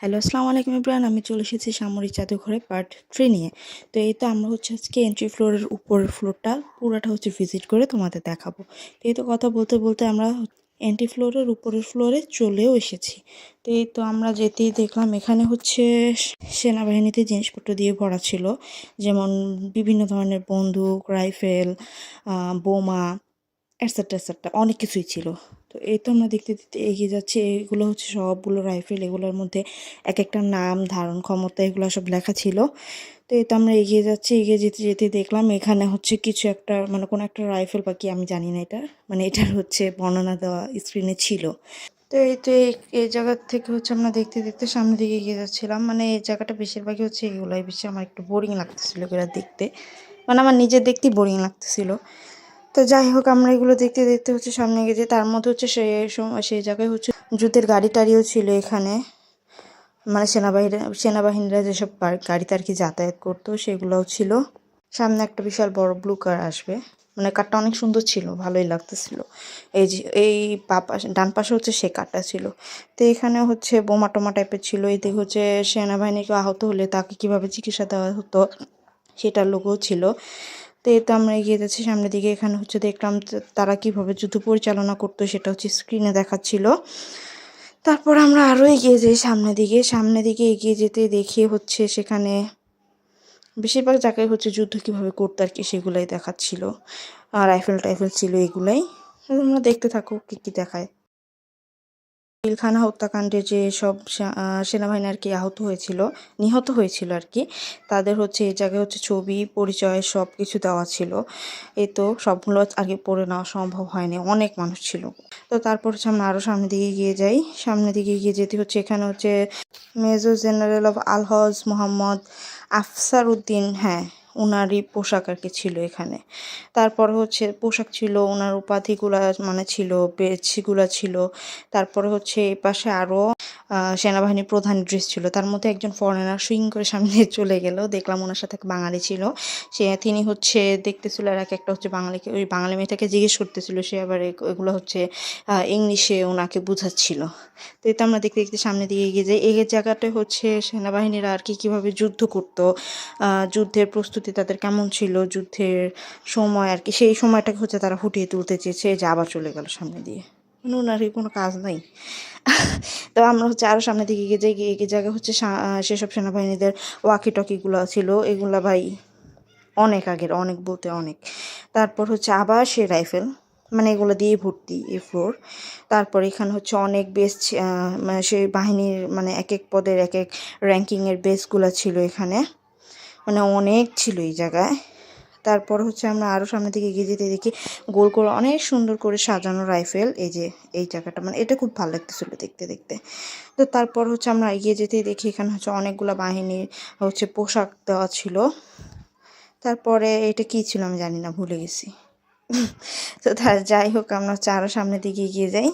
Hello, আসসালামু আলাইকুম everyone. আমি চলে এসেছি সামরিক জাদুঘরে পার্ট 3 নিয়ে। তো এই তো আমরা আজকে এন্ট্রি ফ্লোরের উপরের ফ্লোরটা পুরাটা ভিজিট করে তোমাদের দেখাবো। তো এই তো কথা বলতে বলতে আমরা এন্ট্রি ফ্লোরের উপরের ফ্লোরে চলেও এসেছি। তো এই তো আমরা যেতেই দেখলাম এখানে সেনাবাহিনীতে জিনিসপত্র দিয়ে ভরা ছিল, যেমন বিভিন্ন ধরনের বন্দুক, রাইফেল, বোমা, এটসেট্রা এটসেট্রা অনেক কিছুই ছিল। তো এই তো আমরা দেখতে দেখতে এগিয়ে যাচ্ছি। এগুলো সবগুলো রাইফেল, এগুলোর মধ্যে এক একটা নাম, ধারণ ক্ষমতা, এগুলো সব লেখা ছিল। তো এই তো আমরা এগিয়ে যাচ্ছি, এগিয়ে যেতে যেতে দেখলাম এখানে কিছু একটা কোনো একটা রাইফেল বা কি আমি জানি না, এটার বর্ণনা দেওয়া স্ক্রিনে ছিল। তো এই তো এই জায়গা থেকে আমরা দেখতে দেখতে সামনের দিকে এগিয়ে যাচ্ছিলাম। এই জায়গাটা বেশিরভাগই এগুলোই বেশি আমার একটু বোরিং লাগতেছিল এগুলো দেখতে, আমার নিজের দেখতেই বোরিং লাগতেছিল। তো যাই হোক, আমরা এগুলো দেখতে দেখতে সামনে গেছি। তার মধ্যে সেই জায়গায় যুদ্ধের গাড়ি টাড়িও ছিল এখানে, সেনাবাহিনীরা যেসব গাড়িতে আর কি যাতায়াত করতো সেগুলোও ছিল। সামনে একটা বিশাল বড় ব্লু কার আসবে, কারটা অনেক সুন্দর ছিল, ভালোই লাগতেছিল। এই যে এই ডান পাশে সে কারটা ছিল। তো এখানে বোমা টোমা টাইপের ছিল। এই দিকে সেনাবাহিনীকে আহত হলে তাকে কিভাবে চিকিৎসা দেওয়া হতো সেটার লোগও ছিল। তো এই তো আমরা এগিয়ে যাচ্ছি সামনের দিকে। এখানে দেখলাম তারা কিভাবে যুদ্ধ পরিচালনা করতো সেটা স্ক্রিনে দেখাচ্ছিল। তারপর আমরা আরও এগিয়ে যাই সামনের দিকে এগিয়ে যেতে দেখি সেখানে বেশিরভাগ জায়গায় যুদ্ধ কীভাবে করতো আর কি সেগুলাই দেখাচ্ছিল। রাইফেল টাইফেল ছিল, এগুলাই তোমরা দেখতে থাকো কী কী দেখায়। পিলখানা হত্যাকাণ্ডে যে সব সেনাবাহিনী আর কি নিহত হয়েছিল আর কি, তাদের এই জায়গায় ছবি, পরিচয় সব কিছু দেওয়া ছিল। এই তো সবগুলো আর কি পড়ে নেওয়া সম্ভব হয়নি, অনেক মানুষ ছিল। তো তারপর আমরা আরও সামনের দিকে গিয়ে যাই। সামনের দিকে গিয়ে যেতে এখানে major general of Alhaj Mohammad Afsar Uddin, হ্যাঁ ওনারই পোশাক আর কি ছিল এখানে। তারপর পোশাক ছিল, ওনার উপাধিগুলা ছিল, বেচগুলা ছিল। তারপরে এই পাশে আরও সেনাবাহিনীর প্রধান ড্রেস ছিল। তার মধ্যে একজন ফরেনার সুইং করে সামনে চলে গেল, দেখলাম ওনার সাথে এক বাঙালি ছিল। তিনি দেখতেছিল, আর একটা বাঙালিকে, ওই বাঙালি মেয়েটাকে জিজ্ঞেস করতেছিল, সে আবার এগুলো ইংলিশে ওনাকে বুঝাচ্ছিল। তো এটা আমরা দেখতে দেখতে সামনের দিকে এগিয়ে যাই। এই জায়গাটা সেনাবাহিনীরা আর কি কীভাবে যুদ্ধ করতো, যুদ্ধের প্রস্তুতি তাদের কেমন ছিল, যুদ্ধের সময় আর কি সেই সময়টাকে তারা ফুটিয়ে তুলতে চেয়েছে। যে আবার চলে গেল সামনে দিয়ে, ওনার কোনো কাজ নাই। তো আমরা আরও সামনের দিকে এগিয়ে যাই। এই জায়গায় সেসব সেনাবাহিনীদের ওয়াকি টকিগুলো ছিল, এগুলা ভাই অনেক আগের, অনেক বলতে অনেক। তারপর আবার সে রাইফেল, এগুলো দিয়ে ভর্তি এই ফ্লোর। তারপর এখানে অনেক বেস, সেই বাহিনীর এক এক পদের এক এক র্যাঙ্কিংয়ের বেসগুলো ছিল এখানে, অনেক ছিল এই জায়গায়। তারপর আমরা আরও সামনের দিকে এগিয়ে যেতে দেখি গোল গোল অনেক সুন্দর করে সাজানো রাইফেল। এই যে এই জায়গাটা এটা খুব ভালো লাগতেছিল দেখতে দেখতে। তো তারপর আমরা এগিয়ে যেতেই দেখি এখানে অনেকগুলো বাহিনীর পোশাক দেওয়া ছিল। তারপরে এটা কী ছিল আমি জানি না, ভুলে গেছি। তো যাই হোক, আমরা আরও সামনের দিকে এগিয়ে যাই।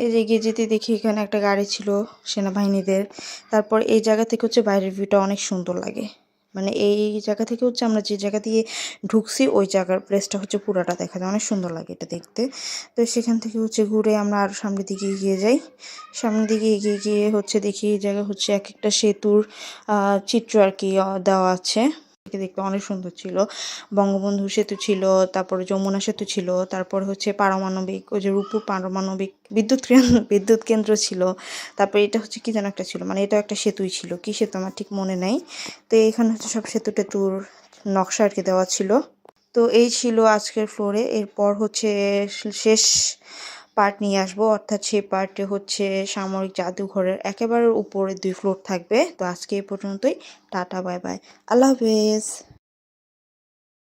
এই যে এগিয়ে যেতে দেখি এখানে একটা গাড়ি ছিল সেনাবাহিনীদের। তারপর এই জায়গা থেকে বাইরের ভিউটা অনেক সুন্দর লাগে। এই জায়গা থেকে আমরা যে জায়গা দিয়ে ঢুকছি ওই জায়গার প্লেসটা পুরাটা দেখা যায়, অনেক সুন্দর লাগে এটা দেখতে। তো সেখান থেকে ঘুরে আমরা আরও সামনের দিকে এগিয়ে যাই। সামনের দিকে এগিয়ে গিয়ে দেখি এই জায়গা এক একটা সেতুর চিত্র আর কি দেওয়া আছে, দেখতে অনেক সুন্দর ছিল। বঙ্গবন্ধু সেতু ছিল, তারপরে যমুনা সেতু ছিল, তারপর পারমাণবিক রূপপুর পারমাণবিক বিদ্যুৎ কেন্দ্র ছিল। তারপর এটা কি যেন একটা ছিল, এটা একটা সেতুই ছিল, কি সেতু আমার ঠিক মনে নাই। তো এখানে সব সেতু টেতুর নকশা আর কি দেওয়া ছিল। তো এই ছিল আজকের ফ্লোরে। এরপর শেষ পার্ট নিয়ে আসবো, অর্থাৎ সেই পার্টে সামরিক জাদুঘরের একেবারে উপরে 2 ফ্লোর থাকবে। তো আজকে এই পর্যন্তই, টাটা বাই বাই, আল্লাহ হাফেজ।